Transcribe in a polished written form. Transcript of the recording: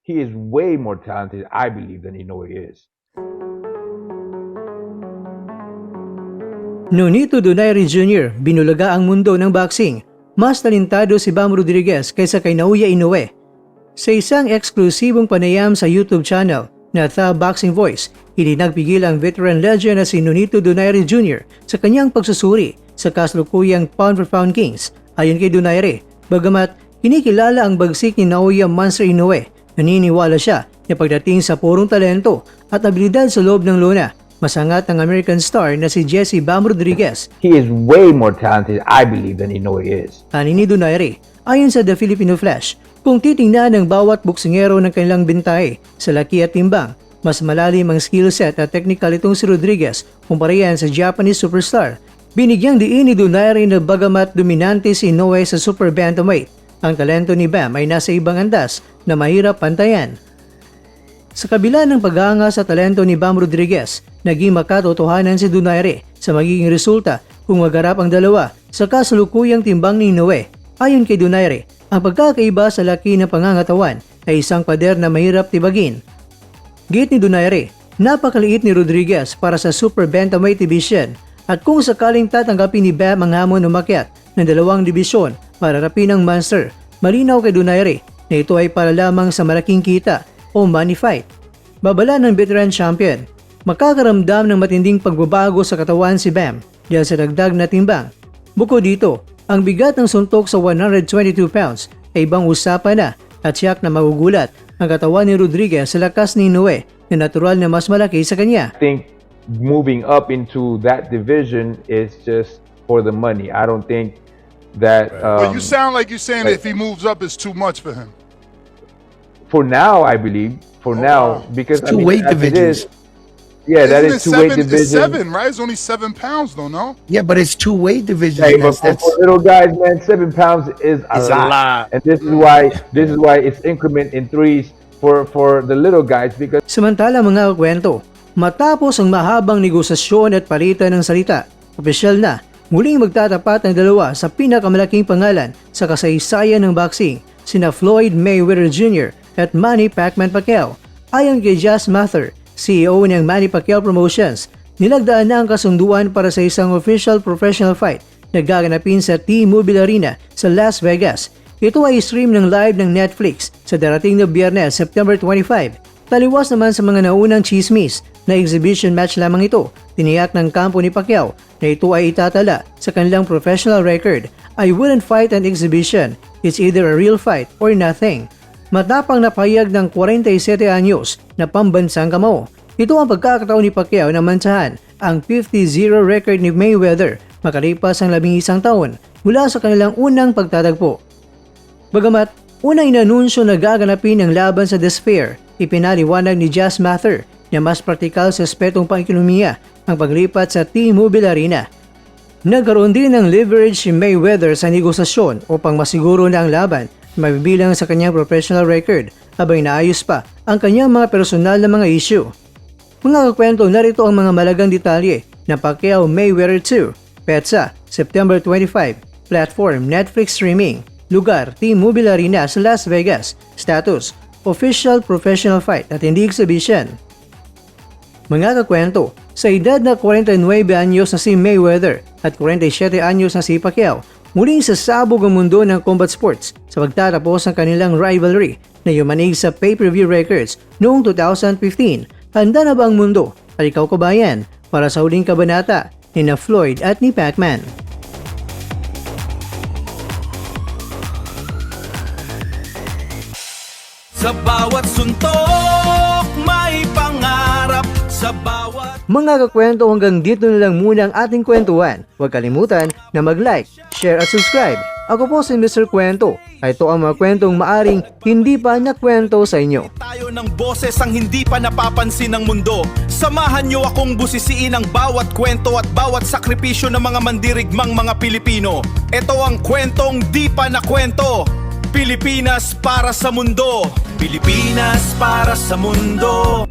he is way more talented, I believe, than Inoue is. Nonito Donaire Jr. binulaga ang mundo ng boxing. Mas talentado si Bam Rodriguez kaysa kay Naoya Inoue. Sa isang eksklusibong panayam sa YouTube channel na The Boxing Voice, hindi nagpigil ang veteran legend na si Nonito Donaire Jr. sa kanyang pagsusuri sa kasalukuyang pound-for-pound kings. Ayon kay Donaire, bagamat kinikilala ang bagsik ni Naoya Monster Inoue, naniniwala siya na pagdating sa purong talento at abilidad sa loob ng lona, masangat ang American star na si Jesse Bam Rodriguez. He is way more talented, I believe, than Inoue is. Ani ni Donaire, ayon sa The Filipino Flash, kung titingnan ng bawat boksingero ng kanilang bintahe sa laki at timbang, mas malalim ang skill set at technical itong si Rodriguez kumpara yan sa Japanese superstar. Binigyang diin ni Donaire na bagamat dominante si Inoue sa super bantamweight, ang talento ni Bam ay nasa ibang andas na mahirap pantayan. Sa kabila ng paghanga sa talento ni Bam Rodriguez, naging makatotohanan si Donaire sa magiging resulta kung magarap ang dalawa sa kasalukuyang timbang ni Inoue. Ayon kay Donaire, ang pagkakaiba sa laki ng pangangatawan ay isang pader na mahirap tibagin. Git ni Donaire, napakaliit ni Rodriguez para sa super bantamweight division at kung sakaling tatanggapin ni Bam ang hamon umakyat ng dalawang dibisyon para rapin ang monster, malinaw kay Donaire na ito ay para lamang sa malaking kita o money fight. Babala ng veteran champion, makakaramdam ng matinding pagbabago sa katawan si Bam dahil sa dagdag na timbang. Bukod dito, ang bigat ng suntok sa 122 pounds ay ibang usapan na at siyak na magugulat ang katawan ni Rodriguez sa lakas ni Inoue na natural na mas malaki sa kanya. I think moving up into that division is just for the money. I don't think that... But you sound like you're saying that if he moves up, it's too much for him. For now, I believe. For now, because It's two weight divisions. Yeah, that Isn't is two weight It's division. 7, right? It's only 7 pounds, though, no? Yeah, but it's two weight divisions. Hey, but That's for little guys, man, 7 pounds is a It's a lot. lot. And this is why it's increment in threes for the little guys, because Samantala mga kwento, matapos ang mahabang negosasyon at palitan ng salita, opisyal na muling magtatapat ang dalawa sa pinakamalaking pangalan sa kasaysayan ng boxing, sina Floyd Mayweather Jr. at Manny Pacquiao. Ayon kay Jazz Mather, CEO ng Manny Pacquiao Promotions, nilagdaan na ang kasunduan para sa isang official professional fight na gaganapin sa T-Mobile Arena sa Las Vegas. Ito ay stream ng live ng Netflix sa darating na Biyernes, September 25. Taliwas naman sa mga naunang chismis na exhibition match lamang ito. Tiniyak ng kampo ni Pacquiao na ito ay itatala sa kanilang professional record. I wouldn't fight an exhibition. It's either a real fight or nothing. Matapang na pahayag ng 47 anyos na pambansang kamao. Ito ang pagkakataon ni Pacquiao na mansahan ang 50-0 record ni Mayweather makalipas ang 11 taon mula sa kanilang unang pagtatagpo. Bagamat unang inanunsyo na gaganapin ang laban sa The Sphere, ipinaliwanag ni Jazz Mather na mas praktikal sa aspetong pang-ekonomiya ang paglipat sa T-Mobile Arena. Nagkaroon din ng leverage si Mayweather sa negosasyon upang masiguro na ang laban mabibilang sa kanyang professional record habang inaayos pa ang kanyang mga personal na mga issue. Mga kakwento, narito ang mga malagang detalye na Pacquiao Mayweather 2, petsa September 25, platform Netflix streaming, lugar T-Mobile Arena sa Las Vegas, status official professional fight at hindi exhibition. Mga kakwento, sa edad na 49 anyos na si Mayweather at 47 anyos na si Pacquiao, muling sasabog ang mundo ng combat sports sa pagtatapos ng kanilang rivalry na yumanig sa pay-per-view records noong 2015. Handa na ba ang mundo at ikaw kabayan para sa huling kabanata ni na Floyd at ni Pacman? Sa bawat suntok may pangarap, sa bawat... Mga kakwento, hanggang dito na lang muna ang ating kwentuhan. Huwag kalimutan na mag-like, share at subscribe. Ako po si Mr. Kwento. Ito ang mga kwentong maaring hindi pa nakwento sa inyo. Tayo ng boses ang hindi pa napapansin ng mundo. Samahan niyo akong busisiin ang bawat kwento at bawat sakripisyo ng mga mandirigmang mga Pilipino. Ito ang kwentong di pa nakwento. Pilipinas para sa mundo. Pilipinas para sa mundo.